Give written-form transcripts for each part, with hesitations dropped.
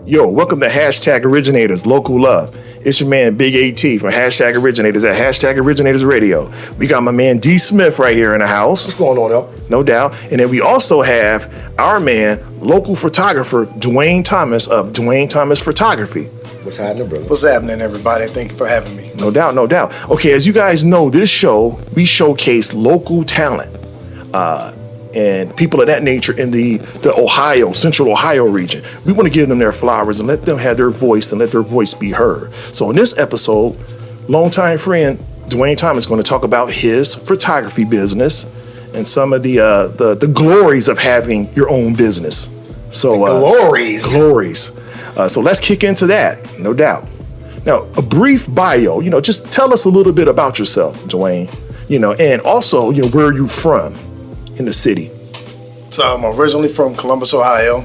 Yo, welcome to Hashtag Originators, Local Love. It's your man, Big AT from Hashtag Originators at Hashtag Originators Radio. We got my man, D Smith, right here in the house. What's going on, though? No doubt. And then we also have our man, local photographer, Dwain Thomas of Dwain Thomas Photography. What's happening, brother? What's happening, everybody? Thank you for having me. No doubt, no doubt. Okay, as you guys know, this show, we showcase local talent and people of that nature in the Ohio, Central Ohio region. We want to give them their flowers and let them have their voice and let their voice be heard. So in this episode, longtime friend Dwain Thomas is going to talk about his photography business and some of the glories of having your own business. So glories. So let's kick into that, no doubt. Now, a brief bio, just tell us a little bit about yourself, Dwain, and also, where are you from in the city? So I'm originally from Columbus, Ohio.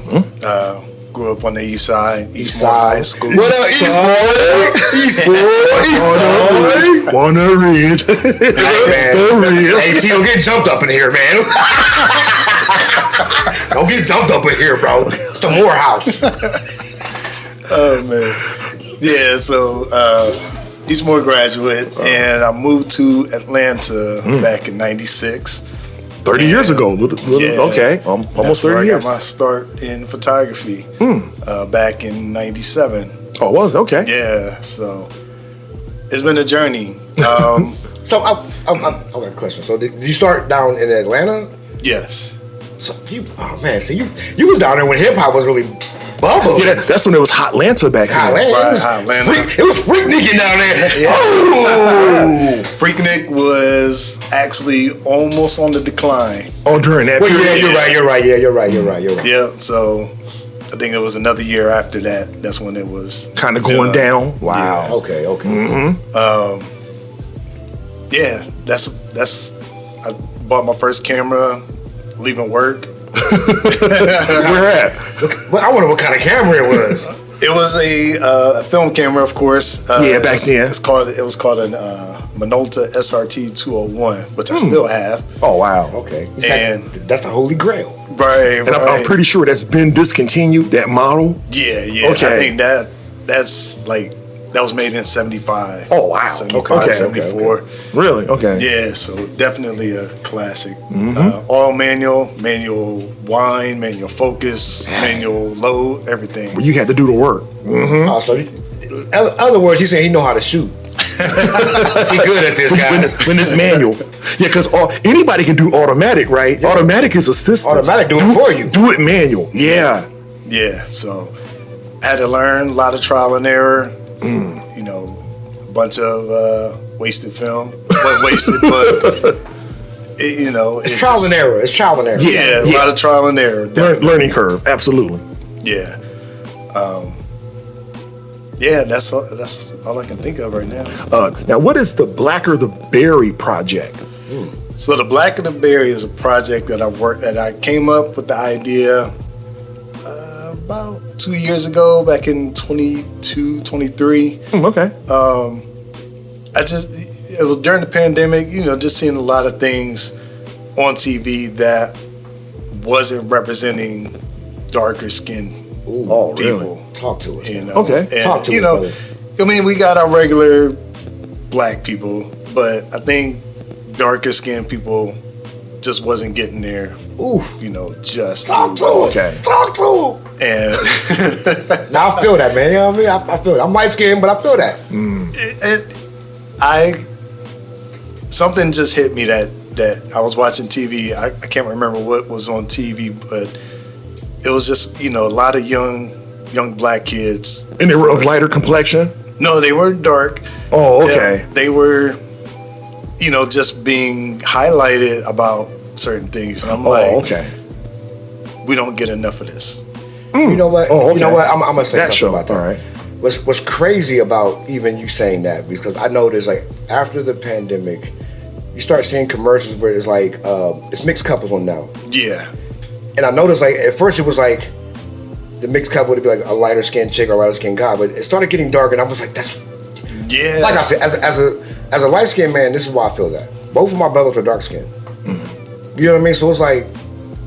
Grew up on the east side, Eastmore High School. What up, Eastmore? Wanna read? Hey, T, don't get jumped up in here, man. Don't get jumped up in here, bro. It's the Morehouse. Oh, man. Yeah, so Eastmore graduate, and I moved to Atlanta back in 96. 30 years ago. Okay. Almost 30 years. I got my start in photography back in 97. Oh, it was? Okay. Yeah, so it's been a journey. So I got a question. So did you start down in Atlanta? Yes. So you was down there when hip hop was really bubbling. Yeah, that's when it was Hotlanta back then. Hotlanta. It was Freaknik down there. Oh! Freaknik was actually almost on the decline. Oh, during that period. Yeah, you're right. You're right. Yeah, so I think it was another year after that. That's when it was kind of going down. Wow. Yeah. Okay. Mm-hmm. Yeah, that's. I bought my first camera, leaving work. Where at? Well, I wonder what kind of camera it was. It was a film camera, of course. Back then. It was called a Minolta SRT 201, which I still have. Oh, wow. Okay. And that's the holy grail. Right. And I'm pretty sure that's been discontinued, that model. Yeah. Okay. I think that was made in 75. Oh, wow. 75, 74. Okay. Really? Okay. Yeah, so definitely a classic. All manual wind, manual focus, manual load, everything. Well, you had to do the work. Mm-hmm. So in other words, he's saying he know how to shoot. He good at this, guys. When it's manual. Yeah, because anybody can do automatic, right? Yeah. Automatic is assistance. Automatic do it for you. Do it manual. Yeah. Yeah, so I had to learn a lot of trial and error. A bunch of wasted film. Wasn't wasted, but it's trial and error. It's trial and error. Yeah, a lot of trial and error. Learning curve, absolutely. Yeah. That's all I can think of right now. Now, what is the Blacker the Berry project? So the Blacker the Berry is a project that I came up with the idea about 2 years ago, back in 22, 23. Okay. It was during the pandemic, just seeing a lot of things on TV that wasn't representing darker skinned people. Really? Talk to us. Okay. And, talk to us, brother. I mean, we got our regular black people, but I think darker skinned people just wasn't getting there. Ooh. Just talk to him. Okay. Talk to him. And now I feel that, man. You know what I mean? I feel it. I'm light skinned, but I feel that. Something just hit me that I was watching TV. I can't remember what was on TV, but it was just a lot of young black kids. And they were of lighter complexion? No, they weren't dark. Oh, okay. They were, just being highlighted about certain things, and I'm okay. We don't get enough of this. You know what? Oh, okay. You know what? I'm gonna say something about that. All right. What's crazy about even you saying that, because I noticed like after the pandemic, you start seeing commercials where it's like it's mixed couples on now. Yeah. And I noticed like at first it was like the mixed couple would be like a lighter skinned chick or a lighter skinned guy, but it started getting dark, and I was like, that's Like I said, as a light skinned man, this is why I feel that both of my brothers are dark skinned. You know what I mean? So it's like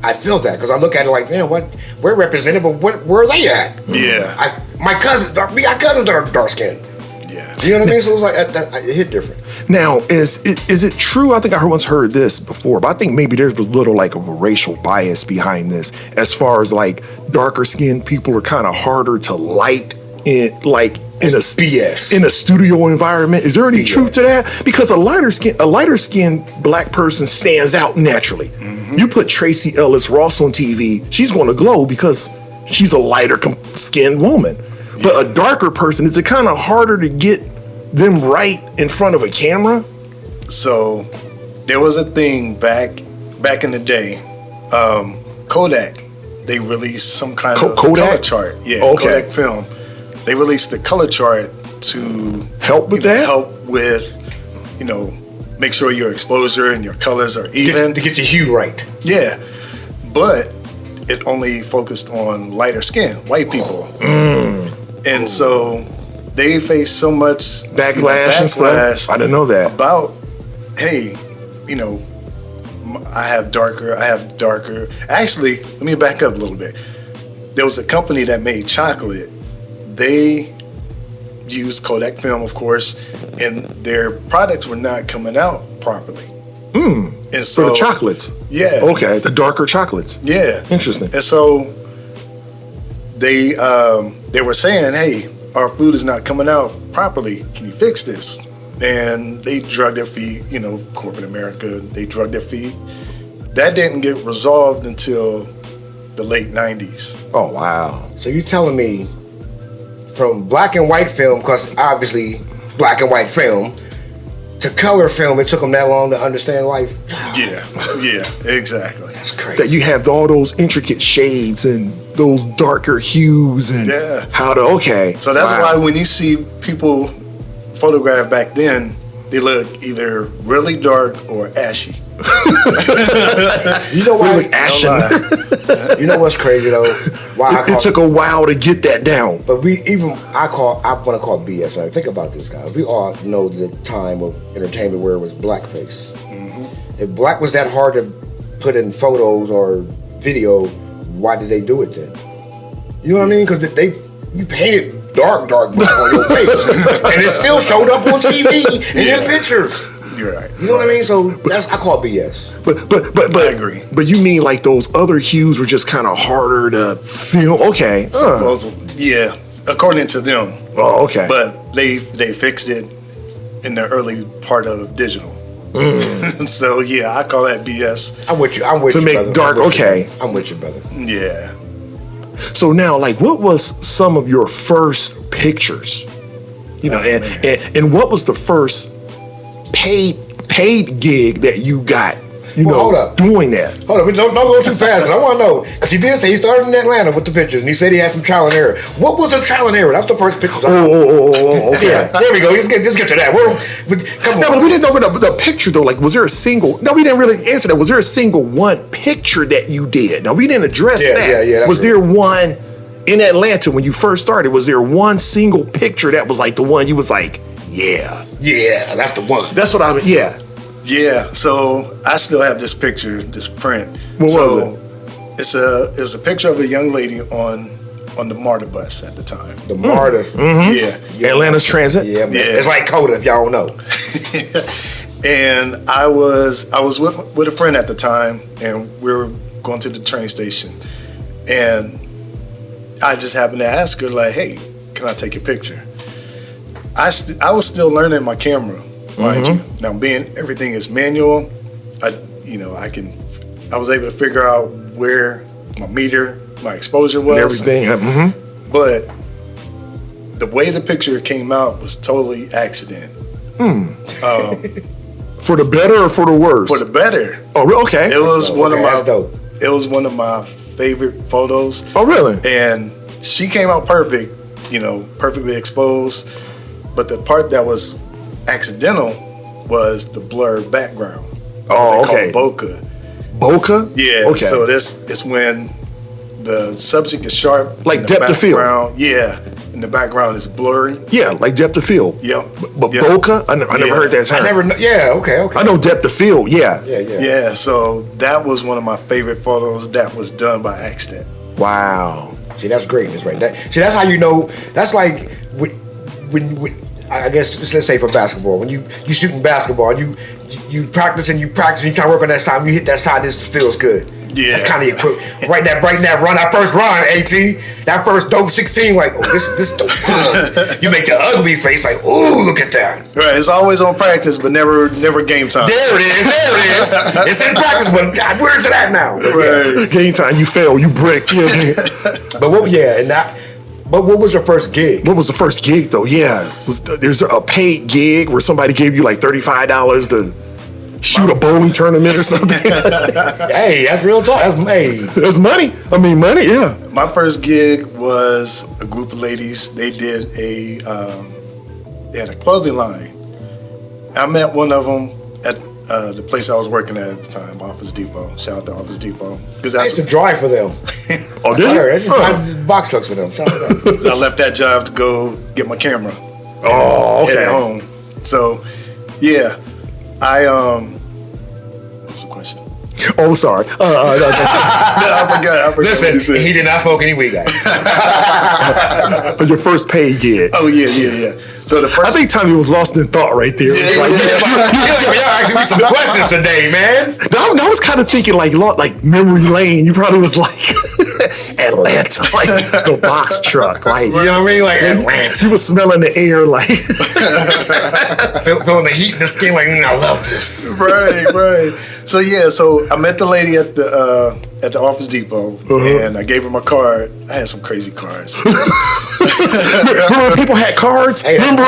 I feel that because I look at it like, what? We're represented, but where are they at? Yeah. My cousins, we got cousins that are dark skinned. Yeah. You know what I mean? So it was like it hit different. Now, is it true? I think I once heard this before, but I think maybe there was little like of a racial bias behind this, as far as like darker skinned people are kind of harder to light in, like in a BS in a studio environment. Is there any truth to that? Because a lighter skinned black person stands out naturally. Mm-hmm. You put Tracy Ellis Ross on TV, she's going to glow because she's a lighter skinned woman. But a darker person, is it kind of harder to get them right in front of a camera? So there was a thing back in the day. Kodak, they released some kind of color chart. Yeah, okay. Kodak film. They released the color chart to help with that. Help with, make sure your exposure and your colors are even to get your hue right. Yeah, but it only focused on lighter skin, white people. And so they face so much backlash and stuff. I didn't know that. About, hey, I have darker. Actually, let me back up a little bit. There was a company that made chocolate. They used Kodak film, of course, and their products were not coming out properly. And so for the chocolates. Yeah. Okay, the darker chocolates. Yeah. Interesting. And so they were saying, hey, our food is not coming out properly. Can you fix this? And they drug their feet, corporate America, they drug their feet. That didn't get resolved until the late 90s. Oh, wow. So you're telling me from black and white film, because obviously black and white film, to color film, it took them that long to understand life? Yeah, exactly. That's crazy. That you have all those intricate shades and those darker hues and how to, So that's why when you see people photographed back then, they look either really dark or ashy. You know why? Really ashen. You know what's crazy though? Why it took a while to get that down. But I want to call it BS. Right? Think about this, guys. We all know the time of entertainment where it was blackface. Mm-hmm. If black was that hard to put in photos or video, why did they do it then? You know what I mean? Because you painted dark black on your face, and it still showed up on TV and in pictures. You're right. You know what I mean? So I call it BS. But I agree. But you mean like those other hues were just kind of harder to film? Okay. Yeah, according to them. Oh, okay. But they fixed it in the early part of digital. So yeah, I call that BS. I'm with you. I'm with you, brother. To make dark, okay. I'm with you, brother. Yeah. So now, like, what was some of your first pictures? And what was the first paid gig that you got? Hold up. Doing that. Hold up, don't go too fast, because I want to know. Because he did say he started in Atlanta with the pictures, and he said he had some trial and error. What was the trial and error? That was the first pictures. Okay. Yeah, there we go. Let's get to that. Come on. No, but we didn't know the picture, though. Like, was there a single... No, we didn't really answer that. Was there a single one picture that you did? Now, we didn't address that. Yeah. Was there one in Atlanta when you first started? Was there one single picture that was like the one you was like, yeah, that's the one. That's what I mean. Yeah. Yeah, so I still have this picture, this print. What was it? It's a picture of a young lady on the MARTA bus at the time. The MARTA. Mm-hmm. Yeah. Atlanta's Transit. Yeah, man. It's like Coda, if y'all don't know. And I was with a friend at the time, and we were going to the train station, and I just happened to ask her, like, hey, can I take your picture? I was still learning my camera. Mind you. Now everything is manual. I was able to figure out where my meter, my exposure was. Everything. Mm-hmm. But the way the picture came out was totally accident. For the better or for the worse? For the better. Oh, okay. It was one of my favorite photos. Oh, really? And she came out perfect, perfectly exposed. But the part that was accidental was the blurred background. Oh, okay. Called bokeh. Bokeh? Yeah. Okay. So this is when the subject is sharp. Like depth of field. Yeah. And and the background is blurry. Yeah, like depth of field. Yep. But Yep. bokeh, I never heard that term. I never know. Yeah, okay. I know depth of field. Yeah. Yeah, so that was one of my favorite photos that was done by accident. Wow. See, that's greatness, right? See, that's how you know. That's like when I guess let's say for basketball, when you shooting basketball, you practice and you try to work on that time. You hit that shot, this feels good. Yeah, that's kind of equivalent. Right, that run, that first run, 18, that first dope 16, like, oh, this dope. You make the ugly face, like, oh, look at that. Right, it's always on practice, but never game time. There it is. It's in practice, but God, where's it at now? Right. Yeah. Game time, you fail, you brick. But But what was your first gig? What was the first gig though? Yeah, there's a paid gig where somebody gave you like $35 to shoot a bowling tournament or something? Hey, that's real talk. That's money. I mean, money. Yeah. My first gig was a group of ladies. They did they had a clothing line. I met one of them at the place I was working at the time, Office Depot. Shout out to Office Depot, because I used to drive for them. Oh, did you? I used to drive box trucks for them. Shout out to them. I left that job to go get my camera. Oh, okay. Head home. So, yeah, what's the question? Oh, sorry. No, I forgot. Listen, he did not smoke any weed, guys. Your first paid gig. Oh, yeah. So the first, I think Tommy was lost in thought right there. Y'all asking me some questions today, man. I was kind of thinking like memory lane. You probably was like Atlanta, like the box truck, like You know what I mean? Like Atlanta. You was smelling the air, like Feeling the heat in the skin, like I love this. right. So I met the lady at the Office Depot, and I gave her my card. I had some crazy cards. remember people had cards. Hey, remember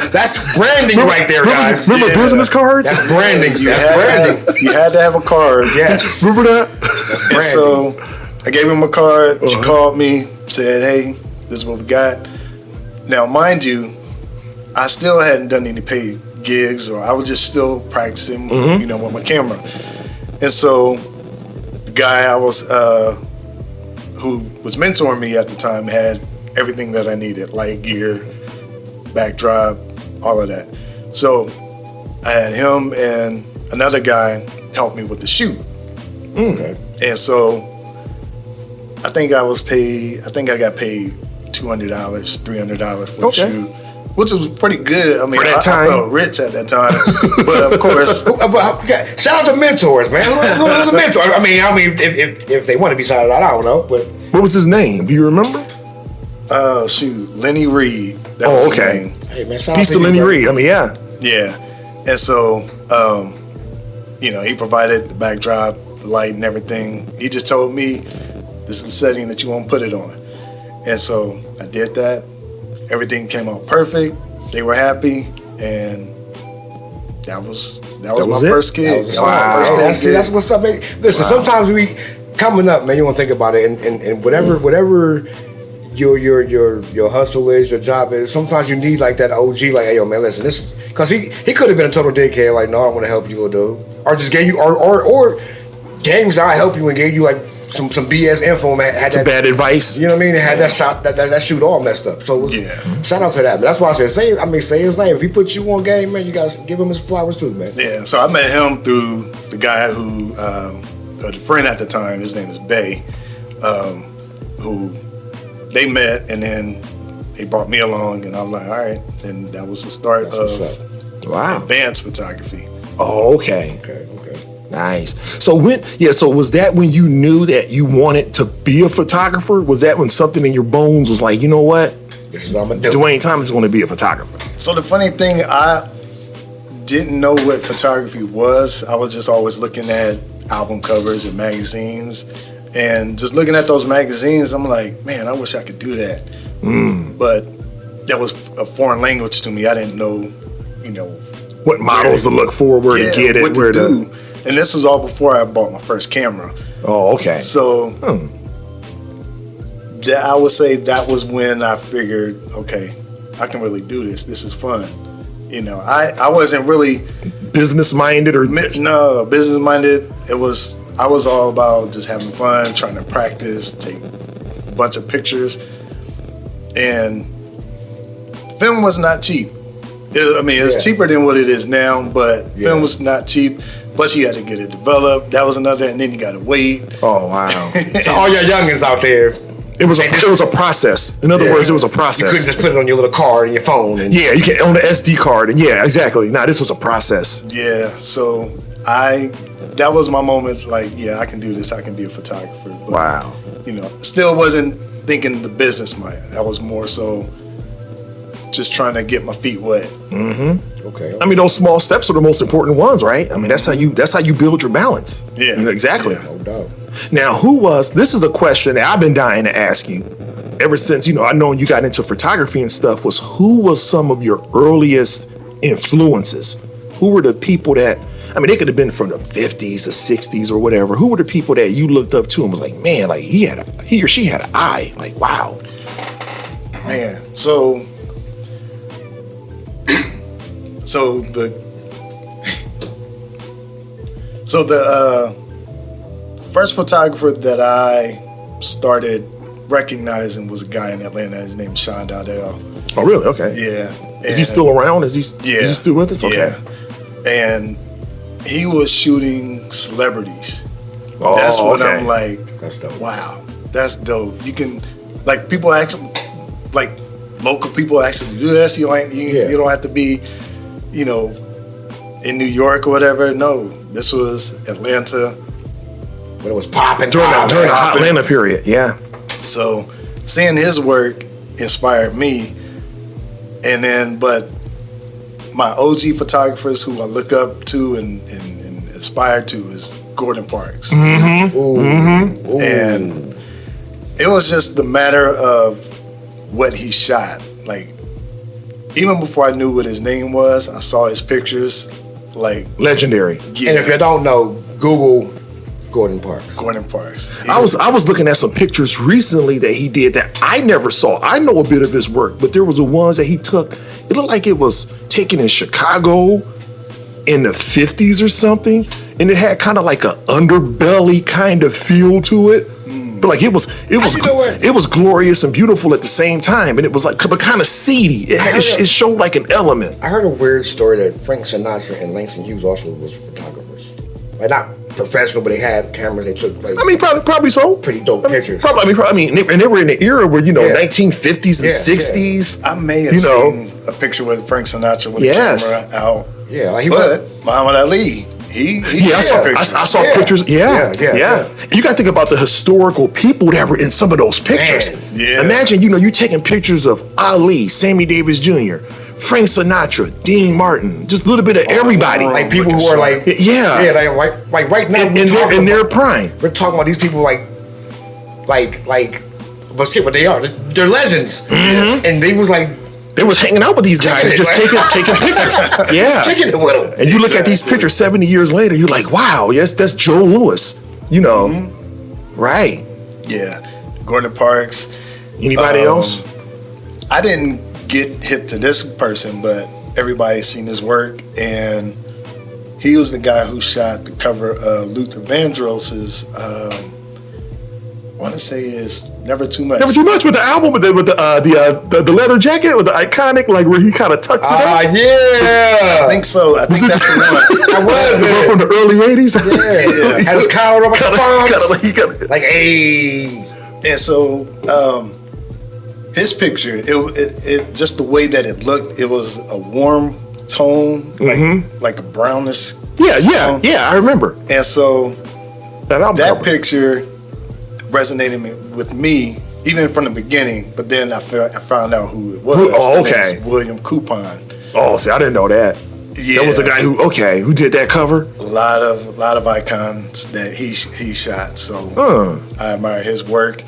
that's branding right there, guys. Remember business cards? That's branding. You had to have a card. Yes. Remember that? And so I gave him a card. She called me, said, "Hey, this is what we got." Now, mind you, I still hadn't done any paid gigs, or I was just still practicing, with my camera. And so the guy I was, who was mentoring me at the time, had everything that I needed, light gear, backdrop, all of that. So I had him and another guy help me with the shoot. Okay. And so I think I got paid $200, $300 for the shoot, which was pretty good. I mean, I felt rich at that time. But of course, shout out to mentors, man. Who was the mentor? I mean, if they want to be shouted out, I don't know. But what was his name? Do you remember? Lenny Reed. That was his name. Hey man, shout Peace out to Lenny Reed. I mean, yeah. Yeah, and so he provided the backdrop, the light, and everything. He just told me, "This is the setting that you want to put it on," and so I did that. Everything came out perfect. They were happy, and that was my first gig. That's what's up, man. Listen, sometimes we coming up, man. You want to think about it, and whatever your hustle is, your job is. Sometimes you need like that OG, like, hey, yo, man, listen, this, because he could have been a total dickhead, like, no, I don't want to help you, little dude, or just gave you, or games I help you and gave you like some BS info, man. Had some bad advice. You know what I mean? It had that shot, that shoot all messed up. So shout out to that. But that's why I said, say his name. If he put you on game, man, you guys give him his flowers too, man. Yeah. So I met him through the guy who, the friend at the time. His name is Bay, who they met, and then they brought me along, and I'm like, all right. And that was the start of advanced photography. Oh, okay. Okay. Nice. So was that when you knew that you wanted to be a photographer? Was that when something in your bones was like, you know what? This is what I'm gonna do. Dwain Thomas is going to be a photographer. So the funny thing, I didn't know what photography was. I was just always looking at album covers and magazines, and just looking at those magazines, I'm like, man, I wish I could do that. But that was a foreign language to me. I didn't know, what models to look for, where to get it, what to do. And this was all before I bought my first camera. Oh, okay. So I would say that was when I figured, okay, I can really do this. This is fun. I wasn't really business minded or business minded. I was all about just having fun, trying to practice, take a bunch of pictures. And film was not cheap. It's cheaper than what it is now, but film was not cheap. Plus, you had to get it developed. That was another, and then you got to wait. Oh wow! So all your youngins out there, It was a process. In other words, it was a process. you couldn't just put it on your little card and your phone. And you can't on the SD card, and exactly. Nah, this was a process. Yeah, so that was my moment. Like, I can do this. I can be a photographer. But, Wow. Still wasn't thinking the business might. I was more so just trying to get my feet wet. Mm-hmm. Okay. I mean, those small steps are the most important ones, right? I mean, that's how you build your balance. Yeah. Exactly. No doubt. Now, this is a question that I've been dying to ask you ever since, I know you got into photography and stuff, who was some of your earliest influences? Who were the people that, they could have been from the 50s or 60s or whatever. Who were the people that you looked up to and was like, man, like he or she had an eye, like, wow. Man, so the first photographer that I started recognizing was a guy in Atlanta. His name is Sean Dowdell. Oh, really? Okay. Yeah. Is he still around? Is he still with us? Okay. Yeah. And he was shooting celebrities. Oh, that's when okay. I'm like, That's dope. wow, that's dope. You can, like, people actually, like, local people actually do this. You don't have to be, in New York or whatever. No, this was Atlanta. When it was popping. During the hot Atlanta period, yeah. So seeing his work inspired me. And then, but my OG photographers who I look up to and aspire to is Gordon Parks. Mm-hmm. Ooh. And it was just the matter of what he shot. Like, even before I knew what his name was, I saw his pictures. Like, Legendary. yeah. And if you don't know, Google Gordon Parks. Gordon Parks. I was looking at some pictures recently that he did that I never saw. I know a bit of his work, but there was the ones that he took. It looked like it was taken in Chicago in the 50s or something, and it had kind of like an underbelly kind of feel to it. But like it was glorious and beautiful at the same time, and it was like but kind of seedy. It showed like an element. I heard a weird story that Frank Sinatra and Langston Hughes also was photographers. Like, not professional, but they had cameras. They took Probably so. pretty dope pictures. And they were in the era where 1950s and 60s. I may have seen a picture with Frank Sinatra with the camera out. Yeah, like Muhammad Ali. I saw pictures. Yeah. You got to think about the historical people that were in some of those pictures. Man. Yeah. Imagine, you taking pictures of Ali, Sammy Davis Jr., Frank Sinatra, Dean Martin, just a little bit of everybody. like people who are like like right now in their prime. We're talking about these people but shit, what they are. They're legends. Mm-hmm. And they was like, They was hanging out with these guys, just taking pictures. Yeah. taking it with them. And you look at these pictures 70 years later, you're like, wow, yes, that's Joe Louis. Right. Yeah. Gordon Parks. Anybody else? I didn't get hip to this person, but everybody's seen his work, and he was the guy who shot the cover of Luther Vandross's I want to say is Never Too Much. Never Too Much with the album with the leather jacket with the iconic, like where he kind of tucks it up. Yeah. I think so. I think that's the one. I was the one from the early 80s. Yeah. Had his collar up like hey. And so his picture, it just the way that it looked, it was a warm tone, like a brownish tone. Yeah, I remember. And so that picture resonated with me even from the beginning, but then I found out who it was. Oh, okay. It was William Coupon. Oh, see, I didn't know that. Yeah. That was a guy who did that cover. A lot of icons that he shot. So I admire his work.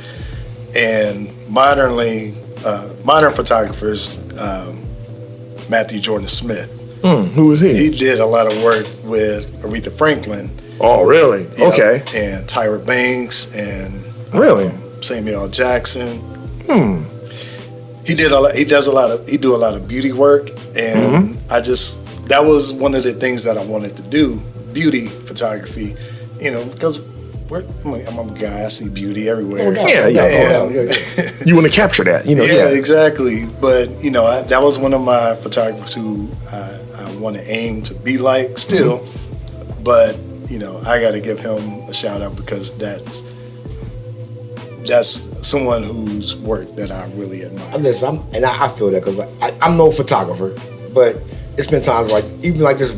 And modern photographers, Matthew Jordan Smith. Who is he? He did a lot of work with Aretha Franklin. Oh, really? Okay. And Tyra Banks and Samuel L. Jackson. He do a lot of beauty work, and that was one of the things that I wanted to do, beauty photography, because I'm a guy. I see beauty everywhere. Yeah. You want to capture that, Yeah, exactly. But that was one of my photographers who I want to aim to be like still. Mm-hmm. But I got to give him a shout out because that's someone whose work that I really admire. Listen, I feel that because I'm no photographer, but it's been times like even like just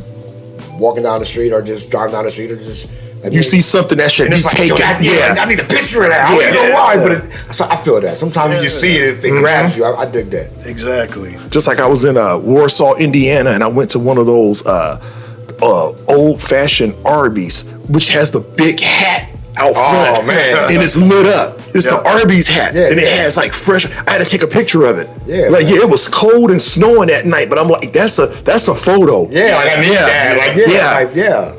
walking down the street or just driving down the street or just. You see something that should be taken. I need a picture of that. I don't know why, but I feel that. Sometimes you just see it, it grabs you. I dig that. Exactly. Just like I was in Warsaw, Indiana, and I went to one of those old-fashioned Arby's, which has the big hat out front. Oh, man. And it's lit up. It's the Arby's hat. And it has like fresh. I had to take a picture of it. It was cold and snowing that night, but I'm like, that's a photo. I need that.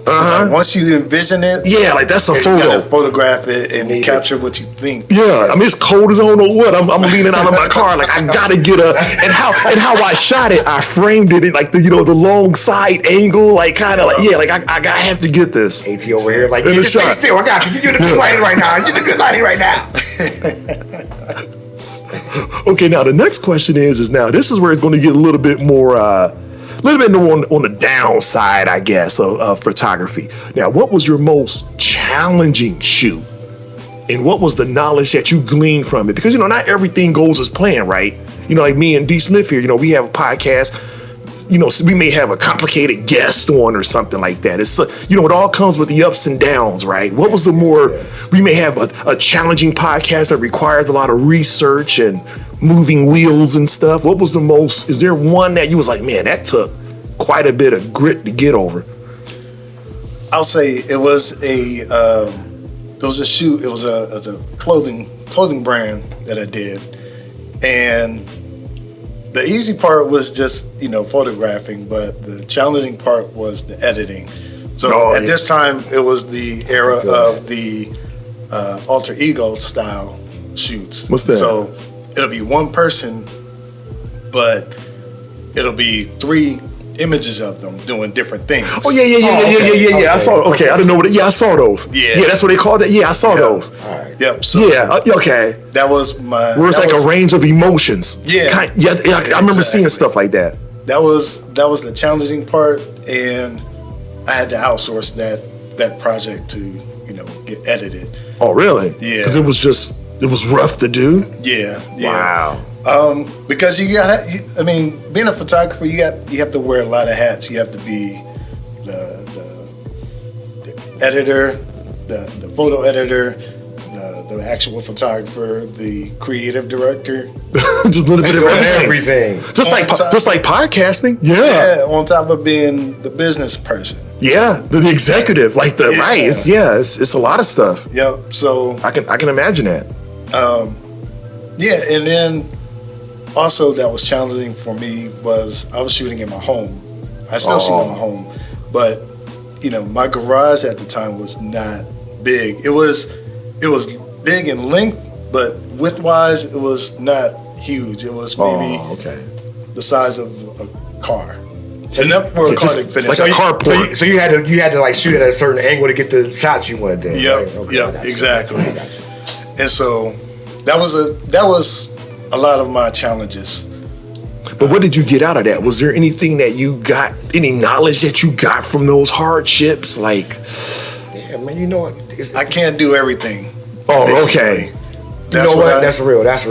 Like once you envision it, like that's a photo. You gotta photograph it and capture what you think. Yeah, I mean it's cold as I don't know what. I'm leaning out of my car like I gotta get and how I shot it. I framed it in like the the long side angle, like kind of I have to get this. AT over here like just stay still. I got you. You're the good lighting right now. You're the good lighting right now. Okay, now the next question is now this is where it's going to get a little bit more on the downside, I guess, of photography. Now, what was your most challenging shoot, and what was the knowledge that you gleaned from it? Because not everything goes as planned, right? Like me and D Smith here, we have a podcast. We may have a complicated guest on or something like that. It's it all comes with the ups and downs, right? What was the more? We may have a challenging podcast that requires a lot of research and moving wheels and stuff. What was the most? Is there one that you was like, man, that took quite a bit of grit to get over? I'll say it was a shoot. It was a clothing brand that I did, and the easy part was just, photographing, but the challenging part was the editing. So at this time, it was the era of the alter ego style shoots. What's that? So it'll be one person, but it'll be 3 images of them doing different things. Oh yeah. I saw. Okay, I didn't know what. I saw those. Yeah, that's what they called it. Yeah, I saw those. All right. Yep. So okay. That was my. Where it's like a range of emotions. Yeah. I remember seeing stuff like that. That was the challenging part, and I had to outsource that project to get edited. Oh really? Yeah. Because it was rough to do. Yeah. Wow. Because being a photographer, you have to wear a lot of hats. You have to be the editor, the photo editor, the actual photographer, the creative director. Just a little bit of everything. Just like podcasting. Yeah. On top of being the business person. Yeah, the executive, like right. It's a lot of stuff. Yep. So I can imagine that. And then also that was challenging for me was I was shooting in my home. I still shoot in my home, but my garage at the time was not big. It was big in length, but width-wise, it was not huge. It was maybe the size of a car. Enough for a car to fit like a carport. So you had to like shoot at a certain angle to get the shots you wanted to. Yep, exactly. And so that was a lot of my challenges. But what did you get out of that? Was there anything that you got, any knowledge that you got from those hardships? Like, yeah, man, you know what? I can't do everything. Oh, okay. You know what? That's real. That's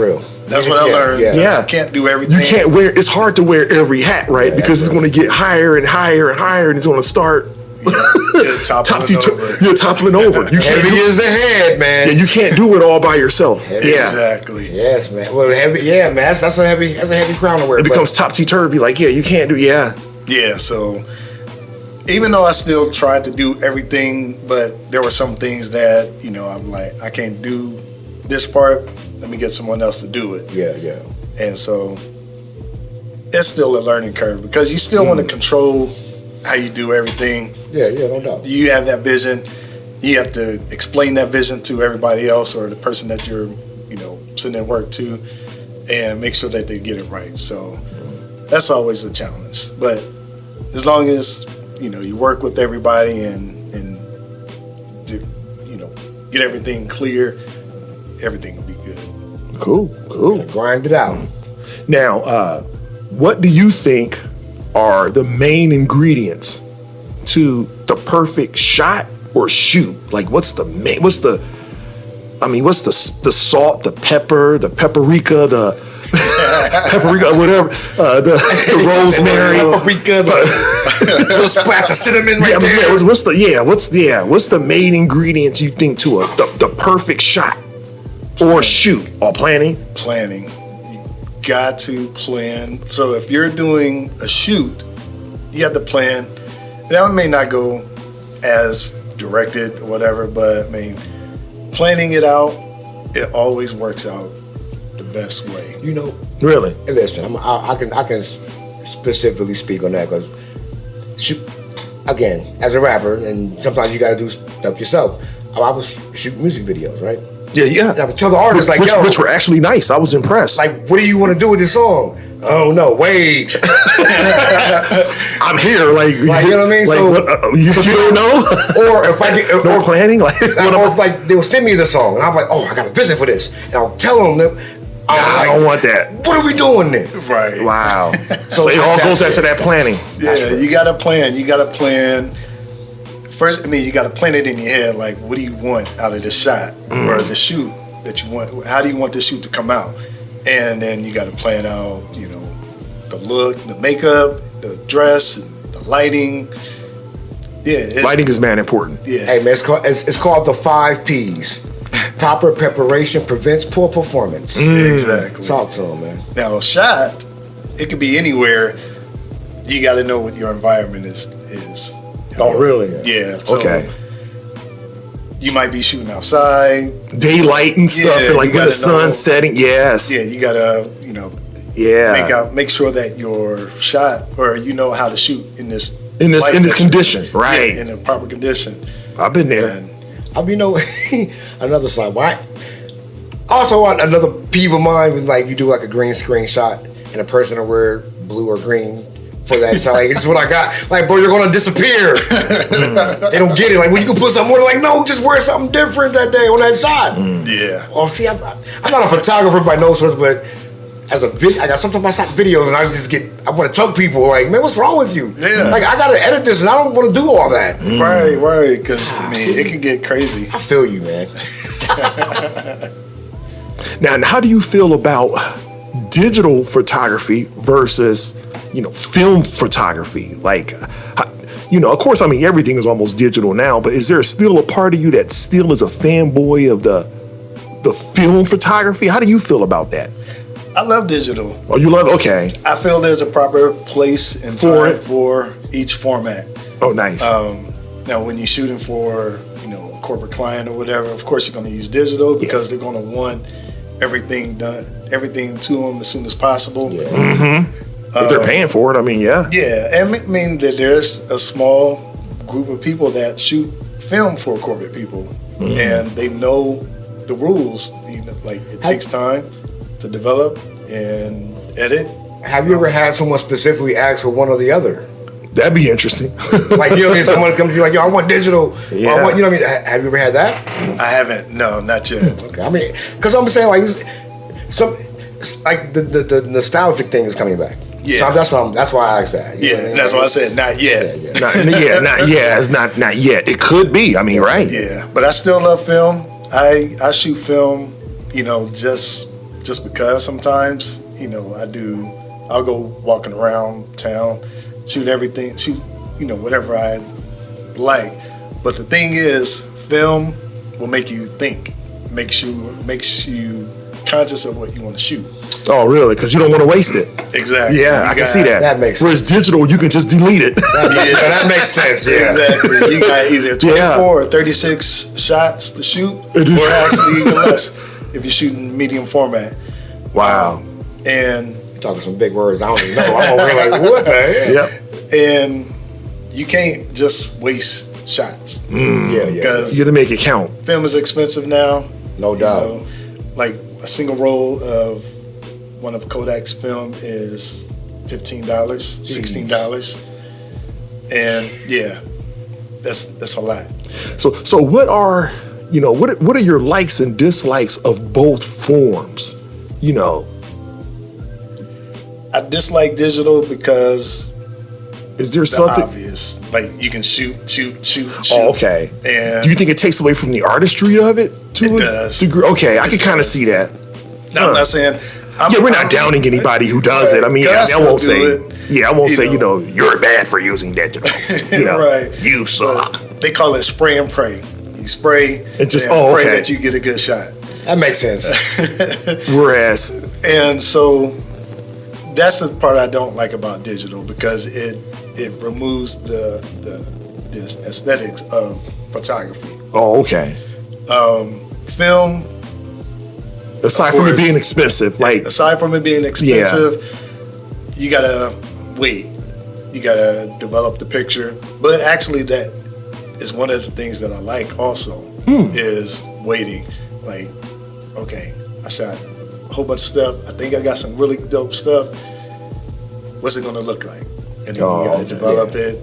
what I learned. Yeah. I can't do everything. You can't wear. It's hard to wear every hat, right? Yeah, because it's going to get higher and higher and higher, and it's going to start. Toppling over. You can't heavy is the head, man. Yeah, you can't do it all by yourself. Exactly. Yes, man. Well, heavy. Yeah, man. That's a heavy crown to wear. It becomes topsy-turvy. Like, you can't do. Yeah. Yeah. So, even though I still tried to do everything, but there were some things that I'm like, I can't do this part. Let me get someone else to do it. Yeah. And so, it's still a learning curve because you still want to control how you do everything. Yeah, no doubt. You have that vision. You have to explain that vision to everybody else or the person that you're, sending work to, and make sure that they get it right. So that's always the challenge. But as long as you work with everybody and get everything clear, everything will be good. Cool. Grind it out. Now, what do you think are the main ingredients to the perfect shot or shoot? Like, what's the salt, the pepper, the paprika, whatever, the rosemary, Paprika, little splash of cinnamon right there. What's the main ingredients you think to the perfect shot or shoot or planning? Planning. You got to plan. So if you're doing a shoot, you have to plan. That may not go as directed or whatever, but I mean, planning it out, it always works out the best way. You know, Really? listen, I can specifically speak on that because, again, as a rapper, and sometimes you got to do stuff yourself. I was shooting music videos, right? Yeah. And I would tell the artist, which were actually nice. I was impressed. like, what do you want to do with this song? Oh no, wait. I'm here, like you know what I mean? Like, So- you don't know? Or if I get, No planning? Like, or if, like, they will send me the song, and I'm like, oh, I got a vision for this, and I'll tell them that I don't want that. What are we doing then? Right. Wow. So it all goes into that planning. Yeah, you got to plan. You got to plan. First, I mean, you got to plan it in your head. Like, what do you want out of this shot or the shoot that you want? How do you want this shoot to come out? And then you got to plan out, the look, the makeup, the dress, the lighting. Yeah, Lighting is important. Yeah, Hey man, it's called the 5 P's. Proper preparation prevents poor performance. exactly. Talk to them, man. Now, a shot, it could be anywhere. You got to know what your environment is. Oh, really? Yeah. So Okay. You might be shooting outside. Daylight and stuff, Yeah, and like you when the gotta sun know. setting. Yes. Yeah, you gotta, Yeah. make sure that your shot, or how to shoot in this In this light that condition, you're- right? Yeah, in a proper condition. I've been there. And Another side. Why? Also, another peeve of mine when like you do like a green screen shot and a person will wear blue or green for that shot. Like, it's what I got. Like, bro, you're gonna disappear. They don't get it. Like, when you can put something more, like, no, just wear something different that day on that shot. yeah, Oh, see, I'm not a photographer by no sorts, but as a sometimes I shot videos and I want to choke people. Like, man, what's wrong with you? Yeah. Like, I gotta edit this and I don't want to do all that. right. Because it can get crazy. I feel you, man. Now, how do you feel about digital photography versus, film photography? Like, of course, I mean, everything is almost digital now, but is there still a part of you that still is a fanboy of the film photography? How do you feel about that? I love digital. Oh, you love, okay. I feel there's a proper place and For time it. for each format. Oh, nice. Now, when you're shooting for, a corporate client or whatever, of course you're going to use digital because they're going to want everything to them as soon as possible. Yeah. If they're paying for it, I mean, yeah. Yeah, and I mean that there's a small group of people that shoot film for corporate people, and they know the rules. Like it takes time to develop and edit. Have you ever had someone specifically ask for one or the other? That'd be interesting. Like, someone comes to you like, yo, I want digital. Or Yeah. I want, have you ever had that? I haven't. No, not yet. Okay, I mean, because I'm saying, like, like the nostalgic thing is coming back. Yeah. So that's why I asked that. You know what I Yeah, mean? that's why I said not yet. Yeah. Not yet. It's not yet. It could be. I mean, right? Yeah, but I still love film. I shoot film, just because sometimes, I'll go walking around town, shoot whatever I like. But the thing is, film will make you think, makes you conscious of what you want to shoot. Oh, really? Because you don't want to waste it. Exactly. Yeah, I can see that. That makes Whereas digital, you can just delete it. That makes sense. Yeah. Exactly. You got either 24 Yeah. or 36 shots to shoot, It is- or actually even less if you're shooting medium format. Wow. And You're talking some big words. I don't even know. I'm over here like, what the hell? Yep. and you can't just waste shots Yeah. because You got to make it count. film is expensive now. No doubt. Like a single roll of one of Kodak's film is $15, $16, and yeah, that's a lot. So what are you know, what are your likes and dislikes of both forms? You know, I dislike digital because is there the something obvious, like you can shoot. Oh, okay. And do you think it takes away from the artistry of it to It a does. degree? Okay, I can kind of does. see that. I'm not saying. Yeah, we're not downing anybody who does it. I mean, Guys I won't will say. do it, Yeah, I won't say. You know. know, you're bad for using digital. You know, Right. you suck. But they call it spray and pray. You spray It just- and pray okay. that you get a good shot. That makes sense. Whereas, And so that's the part I don't like about digital, because it removes the aesthetics of photography. oh, okay. Film, Aside from it course. being expensive, like aside from it being expensive, you gotta wait. You gotta develop the picture. But actually, that is one of the things that I like also, is waiting. Like, okay, I shot a whole bunch of stuff. I think I got some really dope stuff. What's it gonna look like? And then Oh, you gotta okay. develop it.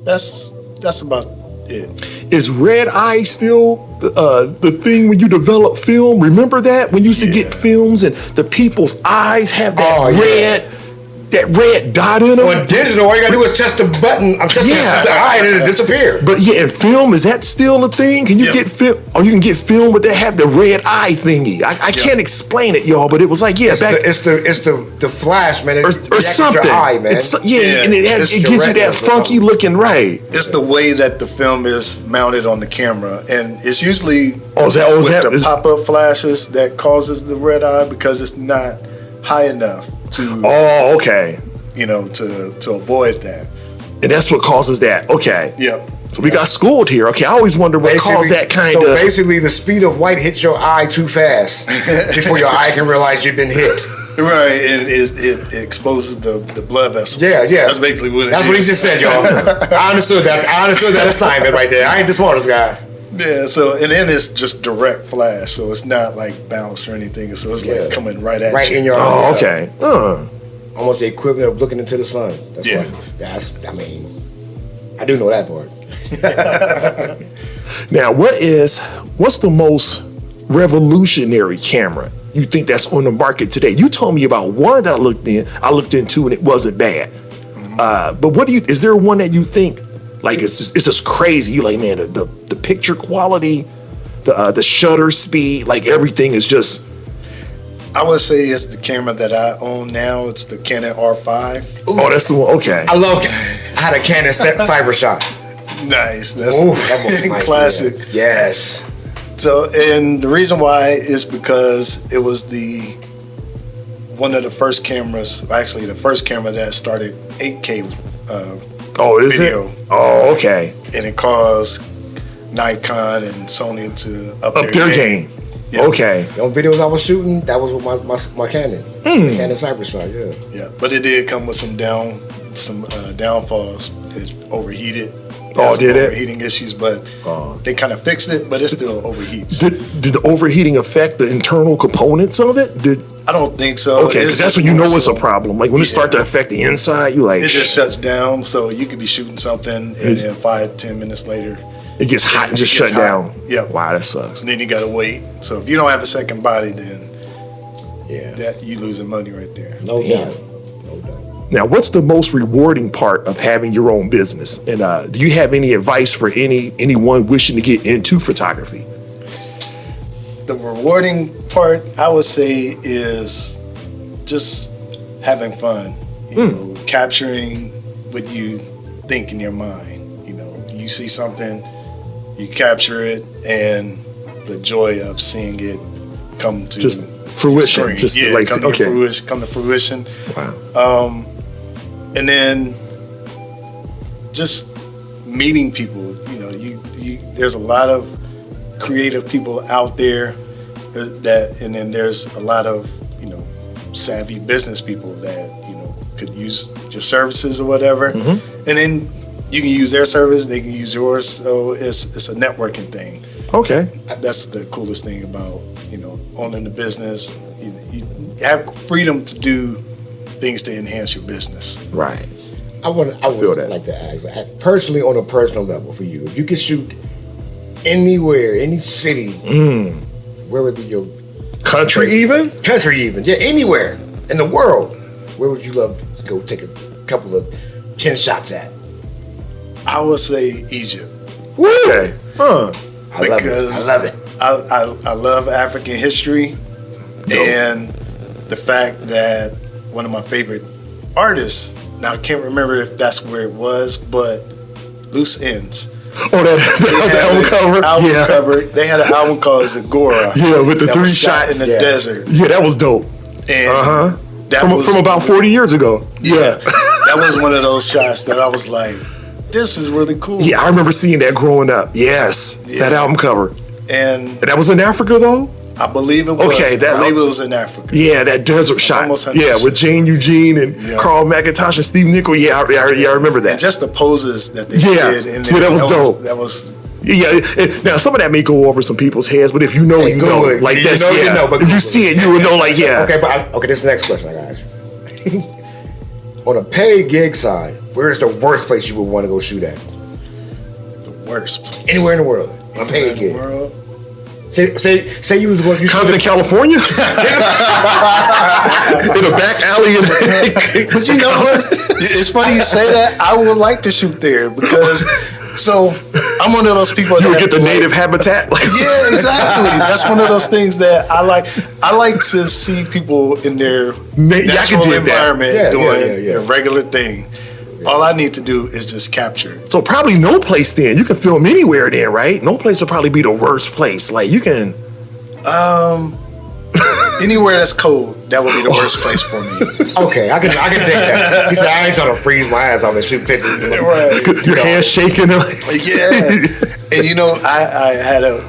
That's about it. is red eye still the thing when you develop film? Remember that when you used to get Yeah. films and the people's eyes have that Oh, yeah. red dot in them. On digital, all you gotta do is touch the button. I'm touching Yeah. the eye and it'll disappear. But yeah, in film, is that still a thing? Can you Yeah. get film? Or you can get film, but they have the red eye thingy. I can't explain it, y'all. But it was like, yeah, It's the flash, man. It or reacts with something. Your eye, man. Yeah, and it it's gives you that retinas or funky something. looking right. It's the way that the film is mounted on the camera, and it's usually Is with that- the is- pop-up flashes that causes the red eye, because it's not high enough to Oh, okay. to avoid that. And that's what causes that. Okay. Yep. So we got schooled here. Okay, I always wonder what caused that kind so of. basically, the speed of light hits your eye too fast before your eye can realize you've been hit. Right, and it exposes the blood vessels. Yeah. That's basically what it That's is. what he just said, y'all. I understood that. I understood that assignment right there. I ain't the smartest guy. Yeah, so and then it's just direct flash, so it's not like bounced or anything. So it's Yeah. like coming right at Right you. in your eye. Oh, okay. Almost the equivalent of looking into the sun. That's Yeah. I do know that part. Now, what's the most revolutionary camera you think that's on the market today? You told me about one that I looked into, and it wasn't bad. But is there one that you think like it's just crazy? You like, man, the picture quality, the shutter speed, like everything is just. I would say it's the camera that I own now. It's the Canon R5. Oh, that's the one. Okay. I had a Canon Cyber Shot. Nice. That's Ooh, that was nice, classic. yeah. Yes. So, and the reason why is because it was one of the first cameras, actually the first camera that started 8K Oh, is video. it? Oh, okay. And it caused Nikon and Sony to up Their game. Yeah. Okay. The only videos I was shooting, that was with my Canon. The Canon Cyber Shot, yeah. Yeah, but it did come with some downfalls. It overheated. Oh, Had some did it? overheating issues, but they kind of fixed it. But it still overheats. Did the overheating affect the internal components of it? I don't think so. Okay, because It's that's just when you know more it's a so- problem. Like when it start to affect the inside, you like It just shuts down, so you could be shooting something, and then 5-10 minutes later, it gets hot and just it shut gets hot. down. Yep. Wow, that sucks. and then you gotta wait. So if you don't have a second body, then Yeah. that you losing money right there. No Damn. doubt. No doubt. Now, what's the most rewarding part of having your own business? And do you have any advice for anyone wishing to get into photography? The rewarding part, I would say, is just having fun. You know, capturing what you think in your mind. You know, you see something, you capture it, and the joy of seeing it come to Just fruition. screen. Just Yeah, like come okay. to fruition. Wow. And then just meeting people. You know, you there's a lot of creative people out there and then there's a lot of savvy business people that could use your services or whatever, and then you can use their service, they can use yours. So it's a networking thing. Okay. That's the coolest thing about owning the business. You have freedom to do things to enhance your business. Right. I would feel that. like to ask, personally, on a personal level for you, if you could shoot anywhere, any city, where would be your Country favorite? Country even? Yeah, anywhere in the world. Where would you love to go take a couple of 10 shots at? I would say Egypt. Okay. Huh. I love it. I love African history and the fact that one of my favorite artists, now I can't remember if that's where it was, but Loose Ends. Oh, that was the album cover? Album cover. They had an album called Zagora. Yeah, with the that 3 was shot shots. in the desert. Yeah, that was dope. And that was from about 40 years ago. Yeah. That was one of those shots that I was like, this is really cool. Yeah, I remember seeing that growing up. Yes, that album cover. And that was in Africa, though? I believe it was. Okay, I believe it was in Africa. Yeah, that desert shot. Almost 100%. Yeah, with Jane Eugene and Carl McIntosh and Steve Nichol. Yeah, I remember that. And just the poses that they did. In there, that was dope. That was. Yeah, now some of that may go over some people's heads, but if you know, you know. Like you that's, know, you know, but if you see it, you will know, like, yeah. Okay, okay, this is the next question I got to ask you. On a paid gig side, where is the worst place you would want to go shoot at? The worst place? Anywhere in the world. On a paid gig. Say you was going to Compton, California? In a back alley. But you know what? It's funny you say that. I would like to shoot there because I'm one of those people You would get the native habitat? Yeah, exactly. That's one of those things that I like. I like to see people in their natural environment doing a regular thing. All I need to do is just capture it. So probably no place then. You can film anywhere then, right? No place would probably be the worst place. Like you can anywhere that's cold, that would be the worst place for me. Okay, I can take that. He said I ain't trying to freeze my ass off and shoot pictures. Right. Your hands shaking. Yeah. And I had a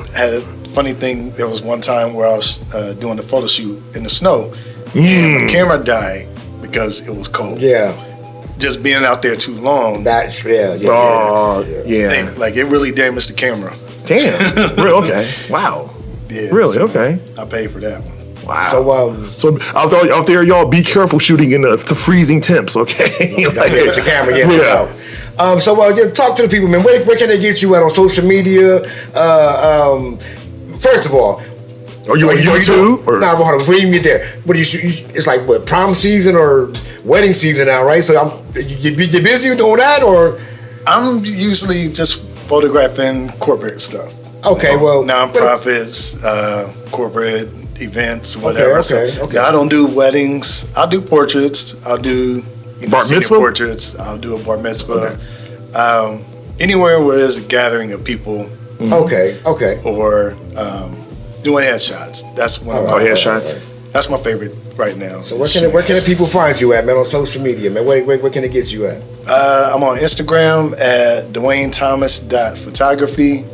funny thing. There was one time where I was doing a photo shoot in the snow and my camera died because it was cold. Yeah. Just being out there too long. That's yeah. Like it really damaged the camera. Damn. Real okay. Wow. Yeah. Really? Okay. I paid for that one. Wow. So out there, y'all be careful shooting in the freezing temps, okay? Like, with the camera, So talk to the people, man. Where can they get you at on social media? First of all, are you on YouTube? Nah, hold on. Before you get there, what do you shoot? It's like what, prom season or wedding season now, right? So you busy doing that, or I'm usually just photographing corporate stuff. Okay, well, nonprofits, corporate events, whatever. Okay. Now, I don't do weddings. I'll do portraits. I'll do bar mitzvah portraits. I'll do a bar mitzvah. Okay. Anywhere where there's a gathering of people. Okay. Or doing headshots. That's one of my headshots. That's my favorite right now. So where can the people find you at, man? On social media, man. Where can they get you at? I'm on Instagram at DwainThomas.photography.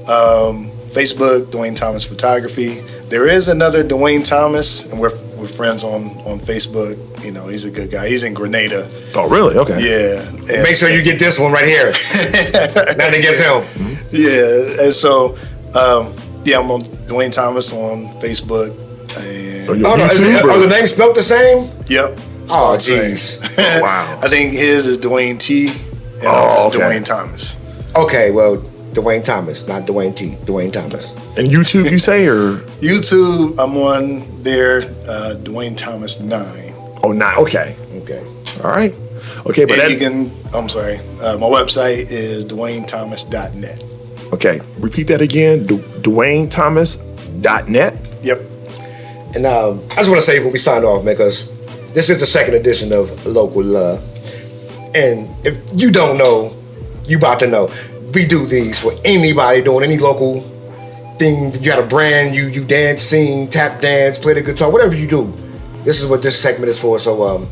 Facebook, Dwain Thomas Photography. There is another Dwain Thomas, and we're friends on Facebook. You know, he's a good guy. He's in Grenada. Oh, really? Okay. Yeah. And make sure you get this one right here. Nothing against him. Yeah, and so I'm on Dwain Thomas on Facebook. And are the names spelled the same? Yep. Oh, jeez. Oh, wow. I think his is Dwayne T. And I'm just Dwain Thomas. Okay, well, Dwain Thomas, not Dwayne T. Dwain Thomas. And YouTube, you say, or YouTube? I'm on there, Dwain Thomas 9. Oh, 9. Okay. All right. Okay, but you can. I'm sorry. My website is DwainThomas.net. Okay, repeat that again. DwainThomas.net. Yep. And I just want to say before we sign off, man, because this is the second edition of Local Love. And if you don't know, you about to know. We do these for anybody doing any local thing. You got a brand, you dance, sing, tap dance, play the guitar, whatever you do. This is what this segment is for. So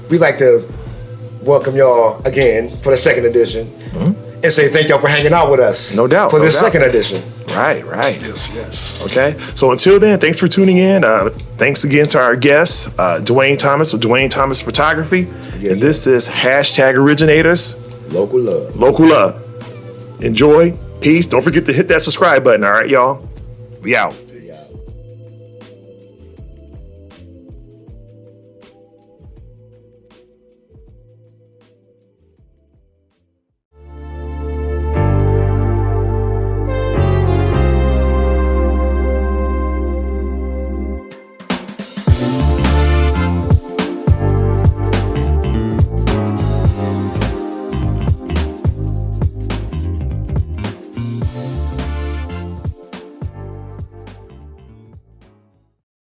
we'd like to welcome y'all again for the second edition and say thank y'all for hanging out with us. No doubt. For this second edition. Right. Yes. Okay. So until then, thanks for tuning in. Thanks again to our guest, Dwain Thomas of Dwain Thomas Photography. And this is #Originators. Local Love. Local Love. Enjoy. Peace. Don't forget to hit that subscribe button. All right, y'all. We out.